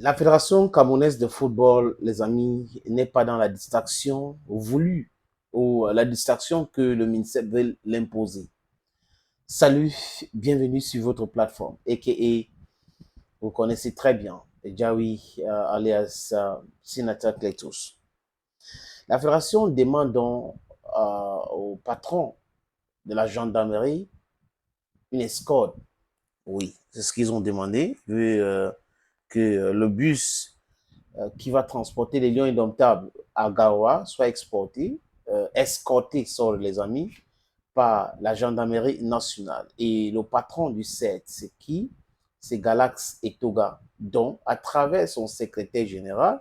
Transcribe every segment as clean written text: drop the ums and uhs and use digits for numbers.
La Fédération camerounaise de football, les amis, n'est pas dans la distraction voulue ou la distraction que le ministère veut l'imposer. Salut, bienvenue sur votre plateforme, a.k.a. vous connaissez très bien, Jawi alias Sinatra Kletos. La Fédération demande donc au patron de la gendarmerie une escorte. Oui, c'est ce qu'ils ont demandé, vu que le bus qui va transporter les lions indomptables à Garoua soit escorté, sur les amis, par la gendarmerie nationale. Et le patron du CET, c'est qui? C'est Galax Etoga, dont, à travers son secrétaire général,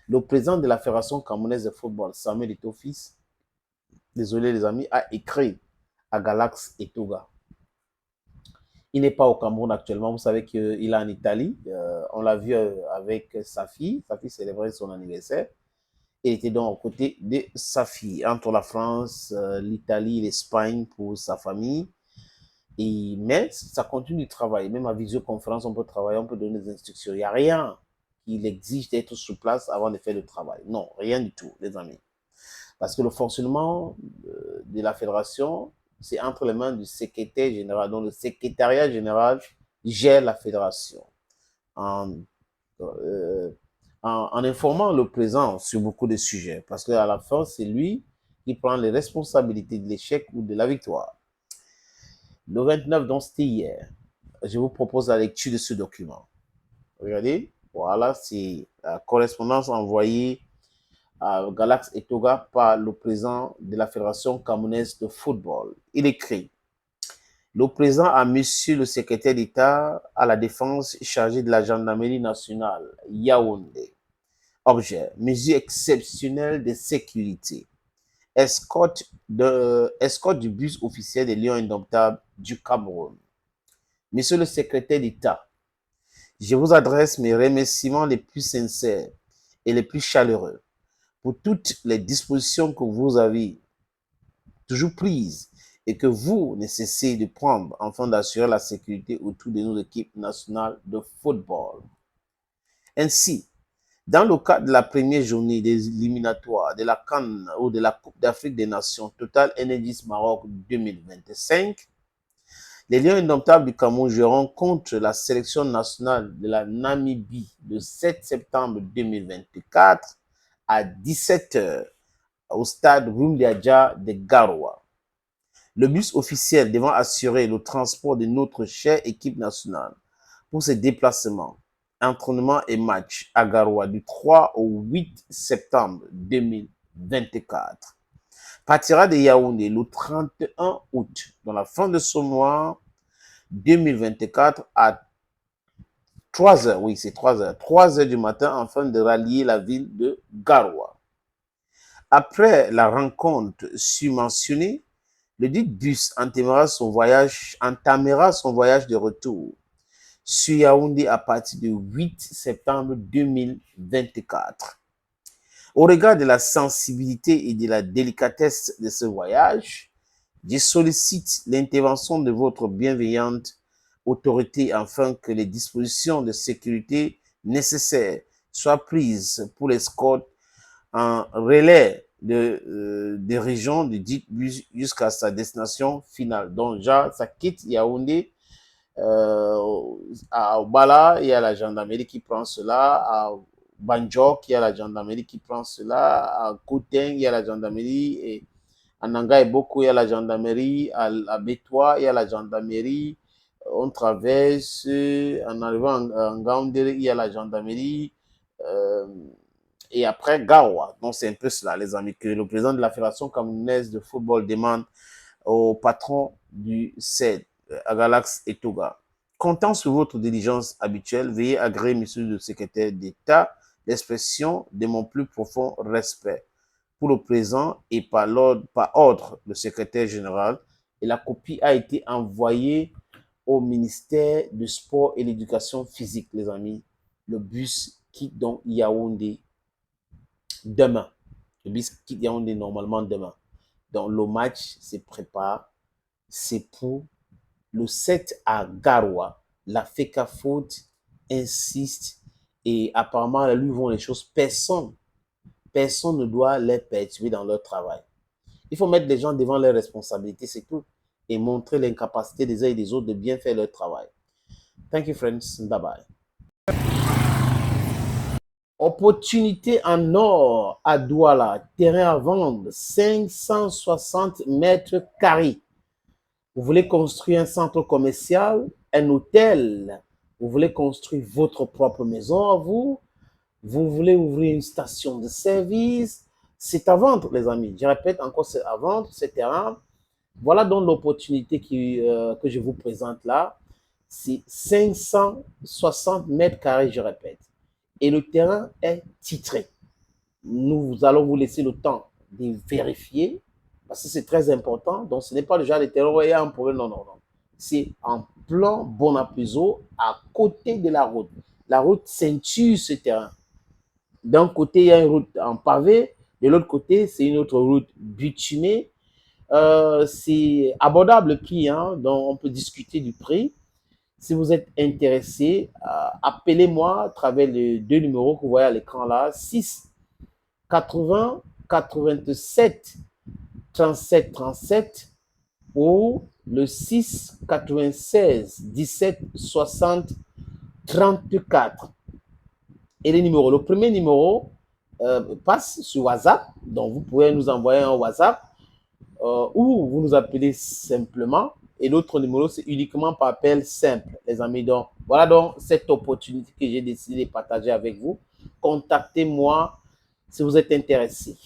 le président de la Fédération camerounaise de football, Samuel Eto'o-Fils, désolé les amis, a écrit à Galax Etoga. Il n'est pas au Cameroun actuellement. Vous savez qu'il est en Italie. On l'a vu avec sa fille. Sa fille célébrait son anniversaire. Il était donc aux côtés de sa fille, entre la France, l'Italie, l'Espagne pour sa famille. Mais ça continue de travailler. Même à visioconférence, on peut travailler, on peut donner des instructions. Il n'y a rien qui exige d'être sur place avant de faire le travail. Non, rien du tout, les amis. Parce que le fonctionnement de la fédération, c'est entre les mains du secrétaire général. Donc, le secrétariat général gère la fédération en, euh, en informant le président sur beaucoup de sujets. Parce qu'à la fin, c'est lui qui prend les responsabilités de l'échec ou de la victoire. Le 29, donc c'était hier, je vous propose la lecture de ce document. Regardez, voilà, c'est la correspondance envoyée à Galax Etoga par le président de la Fédération camerounaise de football. Il écrit: le président a monsieur le secrétaire d'État à la défense chargé de la gendarmerie nationale, Yaoundé. Objet: mesure exceptionnelle de sécurité. Escorte du bus officiel des Lions indomptables du Cameroun. Monsieur le secrétaire d'État, je vous adresse mes remerciements les plus sincères et les plus chaleureux pour toutes les dispositions que vous avez toujours prises et que vous ne cessez de prendre afin d'assurer la sécurité autour de nos équipes nationales de football. Ainsi, dans le cadre de la première journée des éliminatoires de la CAN ou de la Coupe d'Afrique des Nations Total Energies Maroc 2025, les Lions indomptables du Cameroun joueront contre la sélection nationale de la Namibie le 7 septembre 2024 à 17h au stade Rumdiadja de Garoua. Le bus officiel devant assurer le transport de notre chère équipe nationale pour ses déplacements, entraînements et matchs à Garoua du 3 au 8 septembre 2024. Partira de Yaoundé le 31 août, dans la fin de ce mois 2024 à 3h, oui c'est 3h, 3h du matin afin de rallier la ville de Garoua. Après la rencontre surmentionnée, le dit bus entamera son voyage de retour sur Yaoundé à partir du 8 septembre 2024. Au regard de la sensibilité et de la délicatesse de ce voyage, je sollicite l'intervention de votre bienveillante autorité afin que les dispositions de sécurité nécessaires soient prises pour l'escorte en relais de région de dit bus jusqu'à sa destination finale. Donc, déjà, ça quitte Yaoundé. À Bala, il y a la gendarmerie qui prend cela. À Banjok, il y a la gendarmerie qui prend cela. À Kouteng, il y a la gendarmerie. Et à Nanga et Boko, il y a la gendarmerie. À Bétois, il y a la gendarmerie. On traverse. En arrivant à Ngaoundéré, il y a la gendarmerie. Euh, et après Gawa. Donc c'est un peu cela, les amis, que le président de la Fédération camerounaise de football demande au patron du CED, à Galax Etoga. Comptant sur votre diligence habituelle, veuillez agréer, monsieur le secrétaire d'État, l'expression de mon plus profond respect pour le présent et par ordre du secrétaire général. Et la copie a été envoyée au ministère du Sport et l'Éducation physique, les amis. Le bus quitte donc Yaoundé demain. Le bus quitte Yaoundé normalement demain. Donc le match se prépare. C'est pour le 7 à Garoua. La FECAFOOT insiste Et apparemment, là, lui vont les choses. Personne ne doit les perturber dans leur travail. Il faut mettre les gens devant leurs responsabilités, c'est tout. Et montrer l'incapacité des uns et des autres de bien faire leur travail. Thank you, friends. Bye bye. Opportunité en or à Douala. Terrain à vendre. 560 mètres carrés. Vous voulez construire un centre commercial, un hôtel. Vous voulez construire votre propre maison à vous. Vous voulez ouvrir une station de service. C'est à vendre, les amis. Je répète encore, c'est à vendre, ce terrain. Voilà donc l'opportunité que je vous présente là. C'est 560 mètres carrés, je répète. Et le terrain est titré. Nous allons vous laisser le temps de vérifier, parce que c'est très important. Donc, ce n'est pas le genre de terrain où il y a un problème. Non, non, non. C'est en plan Bonapuzo, à côté de la route. La route ceinture ce terrain. D'un côté, il y a une route en pavé. De l'autre côté, c'est une autre route bitumée. C'est abordable le prix, hein, donc on peut discuter du prix. Si vous êtes intéressé, appelez-moi à travers les deux numéros que vous voyez à l'écran là, 6 80 87 37 37 ou le 6 96 17 60 34. Et les numéros, le premier numéro passe sur WhatsApp, donc vous pouvez nous envoyer un WhatsApp ou vous nous appelez simplement. Et l'autre numéro, c'est uniquement par appel simple, les amis. Donc, voilà donc cette opportunité que j'ai décidé de partager avec vous. Contactez-moi si vous êtes intéressé.